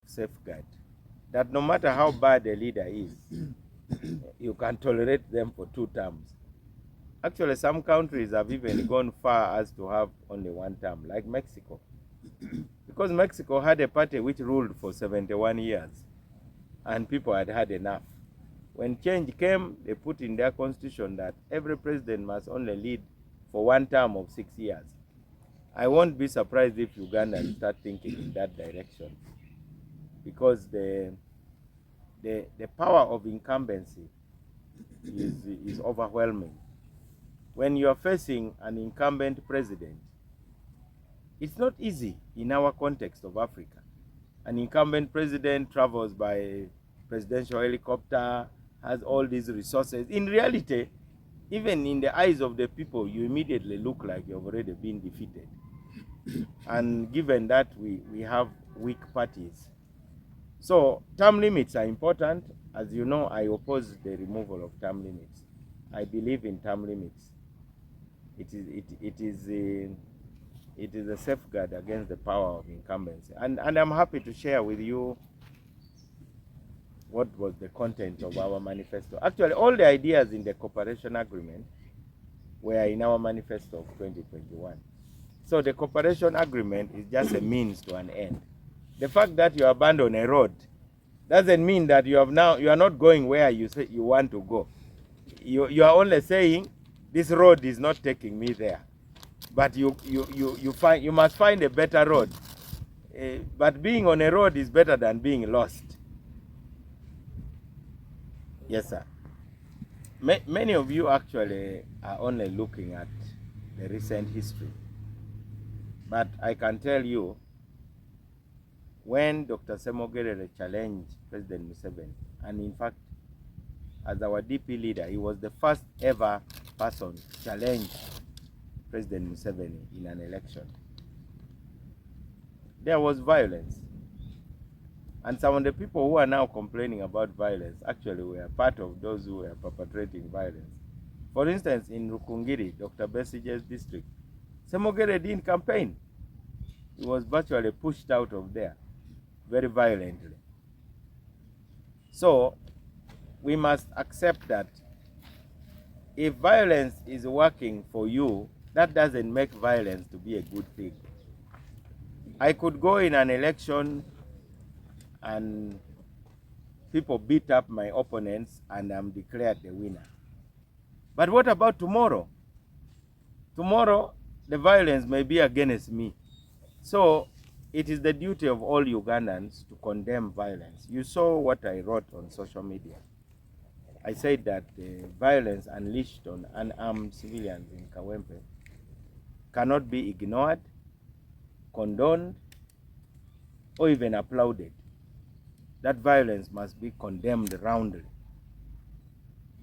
safeguard that no matter how bad a leader is, you can tolerate them for 2 terms. Actually, some countries have even gone far as to have only 1 term, like Mexico. Because Mexico had a party which ruled for 71 years, and people had had enough. When change came, they put in their constitution that every president must only lead for 1 term of 6 years. I won't be surprised if Ugandans start thinking in that direction, because the power of incumbency is overwhelming. When you are facing an incumbent president, it's not easy in our context of Africa. An incumbent president travels by presidential helicopter, has all these resources. In reality, even in the eyes of the people, you immediately look like you've already been defeated. And given that we have weak parties. So term limits are important. As you know, I oppose the removal of term limits. I believe in term limits. It is a safeguard against the power of incumbency. And I'm happy to share with you what was the content of our manifesto. Actually, all the ideas in the cooperation agreement were in our manifesto of 2021. So the cooperation agreement is just a means to an end. The fact that you abandon a road doesn't mean that you are not going where you say you want to go. You are only saying this road is not taking me there. But you must find a better road. But being on a road is better than being lost. Yes, sir. Many of you actually are only looking at the recent history. But I can tell you, when Dr. Semogerere challenged President Museveni, and in fact, as our DP leader, he was the first ever person to challenge President Museveni in an election. There was violence. And some of the people who are now complaining about violence actually were part of those who were perpetrating violence. For instance, in Rukungiri, Dr. Besige's district, Semogere didn't campaign. He was virtually pushed out of there very violently. So we must accept that if violence is working for you, that doesn't make violence to be a good thing. I could go in an election and people beat up my opponents and I'm declared the winner. But what about tomorrow? Tomorrow, the violence may be against me. So it is the duty of all Ugandans to condemn violence. You saw what I wrote on social media. I said that the violence unleashed on unarmed civilians in Kawempe cannot be ignored, condoned, or even applauded. That violence must be condemned roundly.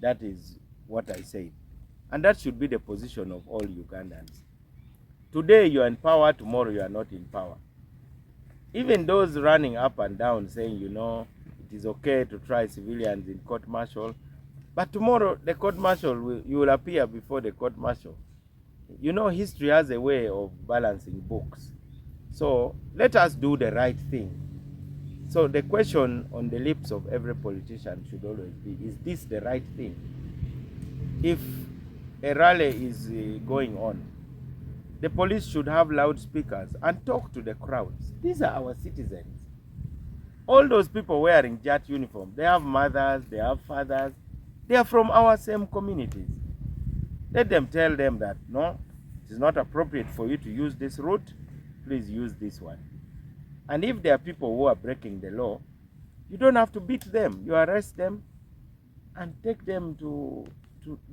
That is what I said. And that should be the position of all Ugandans. Today you are in power, tomorrow you are not in power. Even those running up and down saying, you know, it is okay to try civilians in court-martial, but tomorrow the court-martial, you will appear before the court-martial. You know, history has a way of balancing books. So let us do the right thing. So the question on the lips of every politician should always be, is this the right thing? If a rally is going on, the police should have loudspeakers and talk to the crowds. These are our citizens. All those people wearing JAT uniform, they have mothers, they have fathers, they are from our same communities. Let them tell them that, no, it is not appropriate for you to use this route, please use this one. And if there are people who are breaking the law, you don't have to beat them. You arrest them and take them to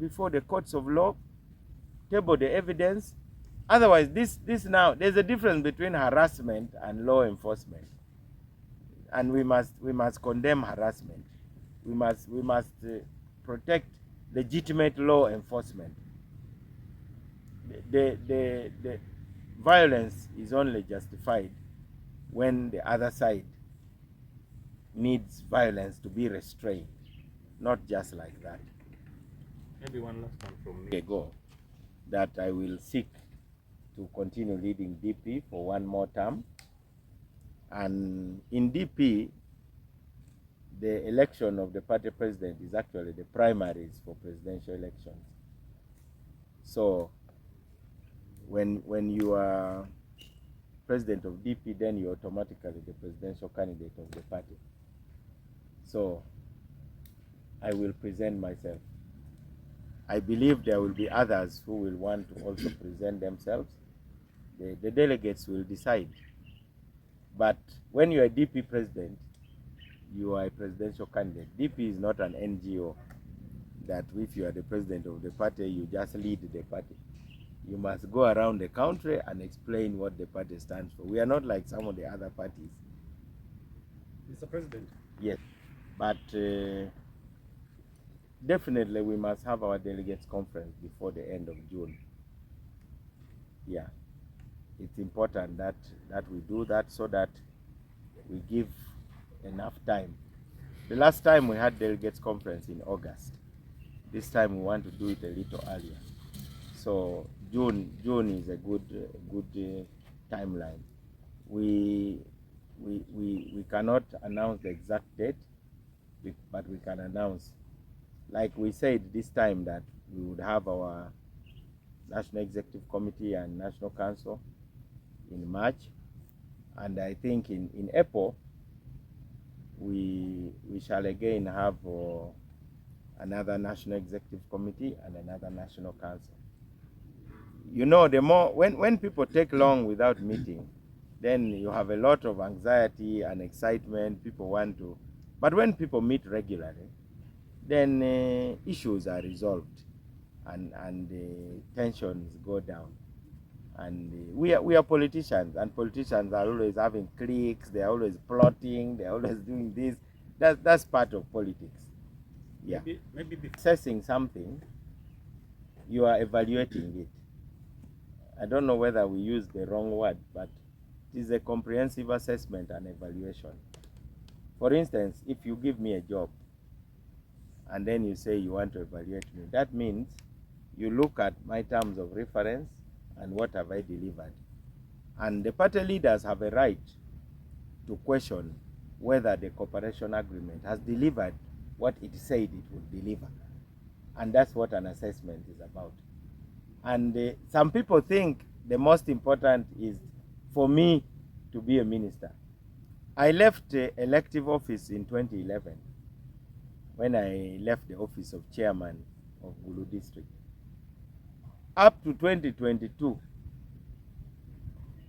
before the courts of law, table the evidence. Otherwise, this now, there's a difference between harassment and law enforcement. And we must condemn harassment. We must protect legitimate law enforcement. The violence is only justified when the other side needs violence to be restrained, not just like that. Maybe one last one from me. Ago, that I will seek to continue leading DP for 1 more term, And in DP, the election of the party president is actually the primaries for presidential elections. So when you are president of DP, then you're automatically the presidential candidate of the party. So I will present myself. I believe there will be others who will want to also present themselves. The delegates will decide. But when you are DP president, you are a presidential candidate. DP is not an NGO that if you are the president of the party, you just lead the party. You must go around the country and explain what the party stands for. We are not like some of the other parties. Mr. President. Yes, but definitely we must have our delegates conference before the end of June. Yeah, it's important that we do that so that we give enough time. The last time we had delegates conference in August. This time we want to do it a little earlier. So June is a good timeline. We cannot announce the exact date, but we can announce, like we said this time, that we would have our National Executive Committee and National Council in March, and I think in April we shall again have another National Executive Committee and another National Council. You know, the more when people take long without meeting, then you have a lot of anxiety and excitement. People want to, but when people meet regularly, then issues are resolved, and tensions go down. And we are politicians, and politicians are always having cliques. They are always plotting. They are always doing this. That's part of politics. Yeah. Maybe assessing something, you are evaluating it. I don't know whether we use the wrong word, but it is a comprehensive assessment and evaluation. For instance, if you give me a job and then you say you want to evaluate me, that means you look at my terms of reference and what have I delivered. And the party leaders have a right to question whether the cooperation agreement has delivered what it said it would deliver. And that's what an assessment is about. And some people think the most important is for me to be a minister. I left elective office in 2011 when I left the office of chairman of Gulu district. Up to 2022,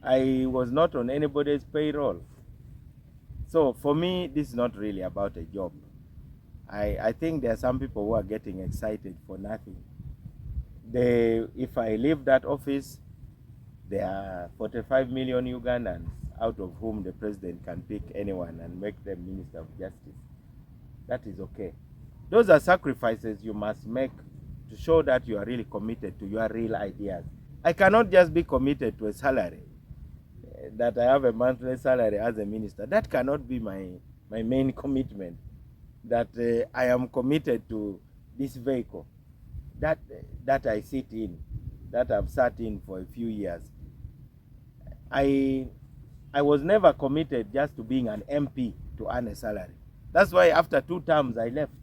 I was not on anybody's payroll. So for me, this is not really about a job. I think there are some people who are getting excited for nothing. If I leave that office, there are 45 million Ugandans, out of whom the president can pick anyone and make them Minister of Justice. That is okay. Those are sacrifices you must make to show that you are really committed to your real ideas. I cannot just be committed to a salary, that I have a monthly salary as a minister. That cannot be my main commitment, that I am committed to this vehicle that I sit in, that I've sat in for a few years. I was never committed just to being an MP to earn a salary. That's why after 2 terms I left.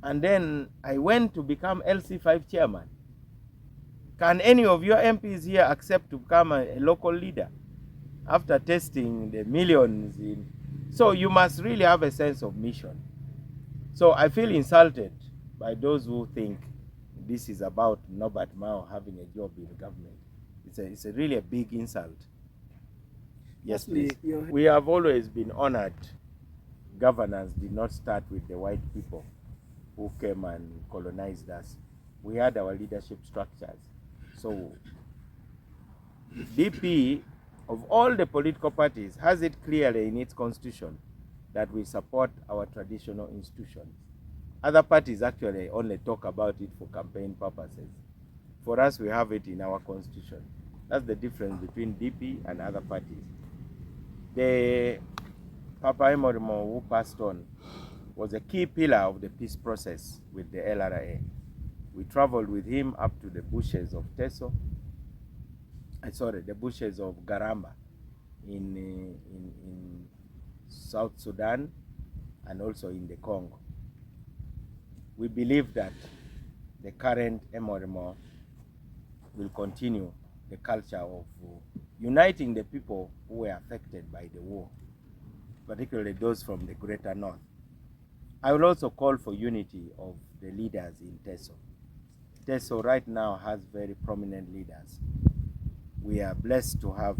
And then I went to become LC5 chairman. Can any of your MPs here accept to become a local leader after testing the millions in? So you must really have a sense of mission. So I feel insulted by those who think this is about Nobert Mao having a job in government. It's a really a big insult. Yes, please. We have always been honored. Governance did not start with the white people who came and colonized us. We had our leadership structures. So DP, of all the political parties, has it clearly in its constitution that we support our traditional institutions. Other parties actually only talk about it for campaign purposes. For us, we have it in our constitution. That's the difference between DP and other parties. The Papa Emorimo, who passed on, was a key pillar of the peace process with the LRA. We traveled with him up to the bushes of Teso, the bushes of Garamba, in South Sudan and also in the Congo. We believe that the current MRM will continue the culture of uniting the people who were affected by the war, particularly those from the Greater North. I will also call for unity of the leaders in TESO. TESO right now has very prominent leaders. We are blessed to have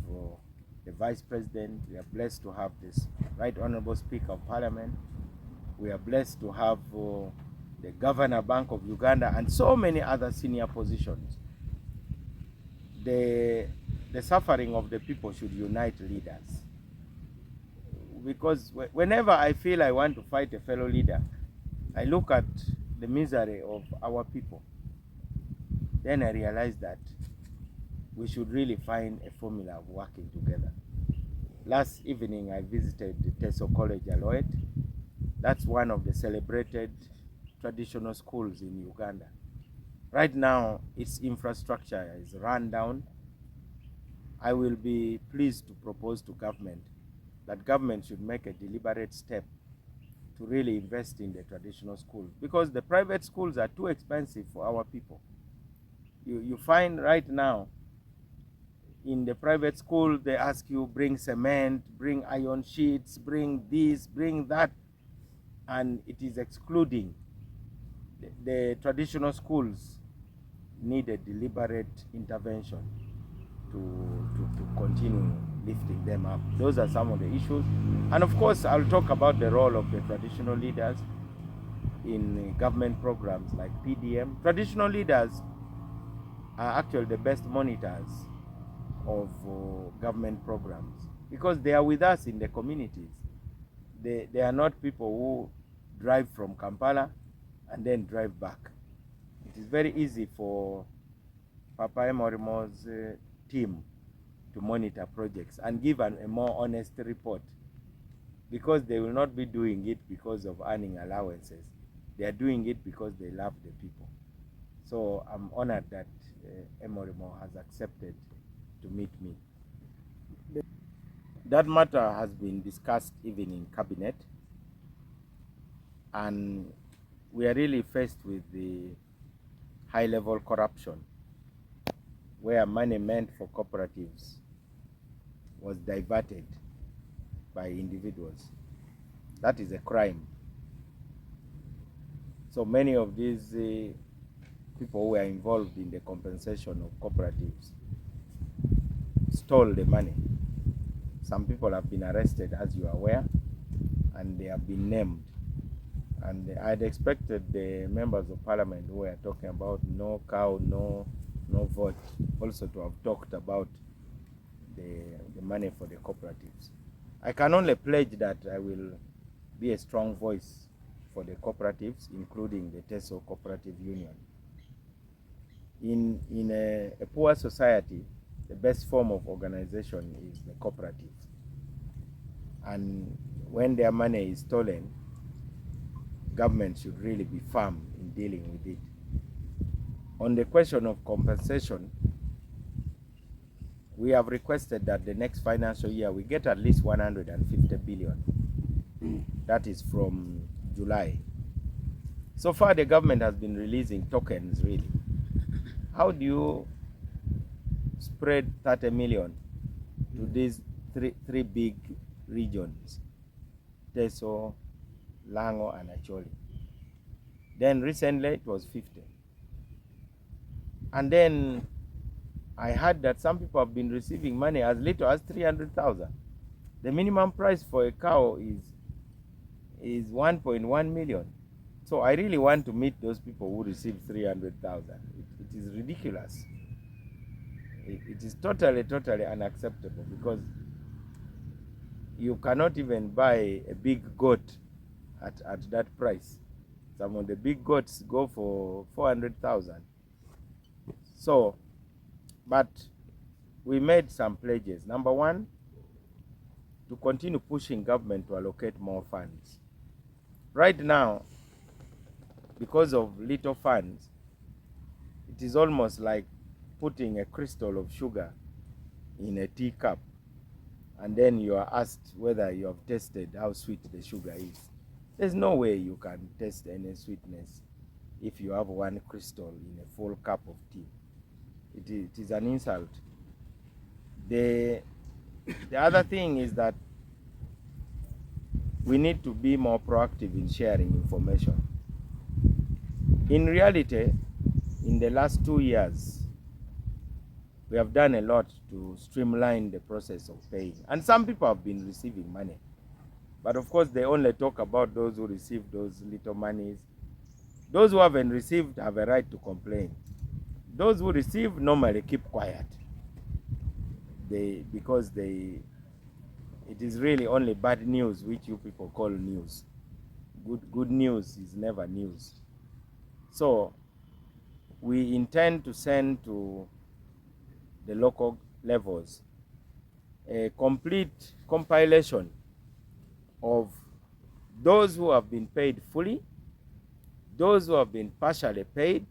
the Vice President. We are blessed to have this Right Honorable Speaker of Parliament. We are blessed to have the Governor Bank of Uganda and so many other senior positions. The suffering of the people should unite leaders. Because whenever I feel I want to fight a fellow leader, I look at the misery of our people. Then I realize that we should really find a formula of working together. Last evening I visited the TESO College Aloet. That's one of the celebrated traditional schools in Uganda. Right now its infrastructure is run down. I will be pleased to propose to government that government should make a deliberate step to really invest in the traditional schools, because the private schools are too expensive for our people. You find right now in the private school they ask you bring cement, bring iron sheets, bring this, bring that, and it is excluding the traditional schools. Need a deliberate intervention to continue lifting them up. Those are some of the issues. And of course, I'll talk about the role of the traditional leaders in government programs like PDM. Traditional leaders are actually the best monitors of government programs because they are with us in the communities. They are not people who drive from Kampala and then drive back. It is very easy for Papa Emorimo's team to monitor projects and give a more honest report, because they will not be doing it because of earning allowances. They are doing it because they love the people. So I'm honored that Emorimo has accepted to meet me. That matter has been discussed even in cabinet, and we are really faced with the high-level corruption where money meant for cooperatives was diverted by individuals. That is a crime. So many of these people who were involved in the compensation of cooperatives stole the money. Some people have been arrested, as you are aware, and they have been named. And I had expected the members of parliament who were talking about no cow, no vote, also to have talked about the money for the cooperatives. I can only pledge that I will be a strong voice for the cooperatives, including the TESO Cooperative Union. In a poor society, the best form of organization is the cooperative. And when their money is stolen, government should really be firm in dealing with it. On the question of compensation, we have requested that the next financial year we get at least 150 billion. That is from July. So far the government has been releasing tokens really. How do you spread 30 million to these three big regions, Teso, Lango and Acholi? Then recently it was 50. And then I heard that some people have been receiving money as little as 300,000. The minimum price for a cow is 1.1 million. So I really want to meet those people who receive 300,000. It is ridiculous. It is totally unacceptable, because you cannot even buy a big goat at that price. Some of the big goats go for 400,000. So, but we made some pledges. Number one, to continue pushing government to allocate more funds. Right now, because of little funds, it is almost like putting a crystal of sugar in a teacup and then you are asked whether you have tested how sweet the sugar is. There's no way you can test any sweetness if you have one crystal in a full cup of tea. It is an insult. The other thing is that we need to be more proactive in sharing information. In reality, in the last 2 years, we have done a lot to streamline the process of paying. And some people have been receiving money. But of course, they only talk about those who receive those little monies. Those who haven't received have a right to complain. Those who receive normally keep quiet. Because it is really only bad news which you people call news. Good news is never news. So we intend to send to the local levels a complete compilation of those who have been paid fully, those who have been partially paid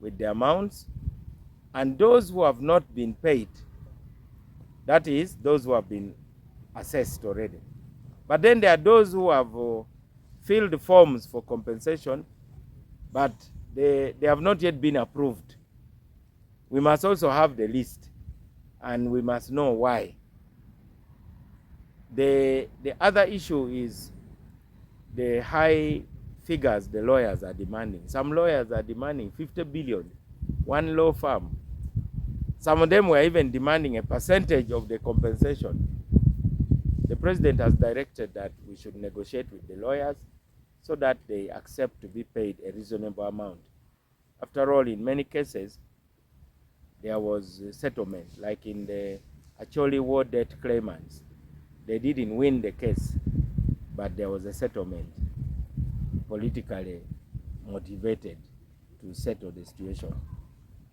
with the amounts, and those who have not been paid. That is, those who have been assessed already. But then there are those who have filled forms for compensation, but they have not yet been approved. We must also have the list, and we must know why. The other issue is the high figures the lawyers are demanding. Some lawyers are demanding 50 billion, one law firm. Some of them were even demanding a percentage of the compensation. The president has directed that we should negotiate with the lawyers so that they accept to be paid a reasonable amount. After all, in many cases, there was a settlement, like in the Acholi war debt claimants. They didn't win the case, but there was a settlement, politically motivated, to settle the situation.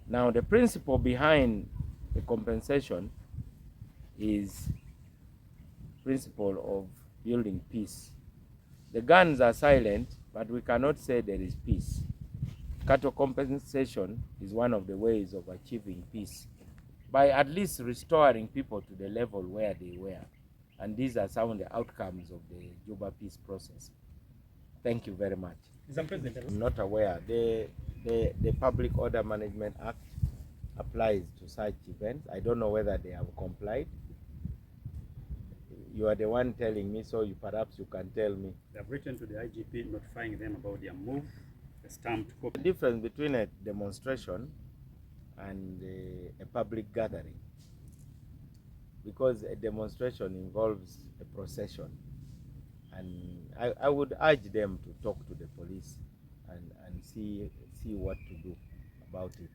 Now, the principle behind the compensation is principle of building peace. The guns are silent, but we cannot say there is peace. Cattle compensation is one of the ways of achieving peace by at least restoring people to the level where they were. And these are some of the outcomes of the Juba peace process. Thank you very much. Mr. President, I'm not aware. The Public Order Management Act applies to such events. I don't know whether they have complied. You are the one telling me, so perhaps you can tell me. they have written to the IGP notifying them about their move, a stamped copy. The difference between a demonstration and a public gathering, because a demonstration involves a procession, and I would urge them to talk to the police and see what to do about it.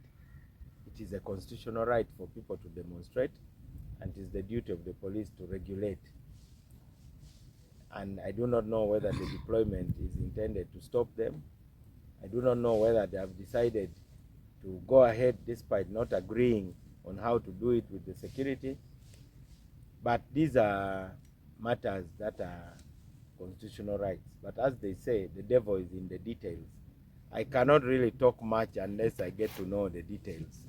It is a constitutional right for people to demonstrate, and it is the duty of the police to regulate. And I do not know whether the deployment is intended to stop them. I do not know whether they have decided to go ahead despite not agreeing on how to do it with the security. But these are matters that are constitutional rights. But as they say, the devil is in the details. I cannot really talk much unless I get to know the details.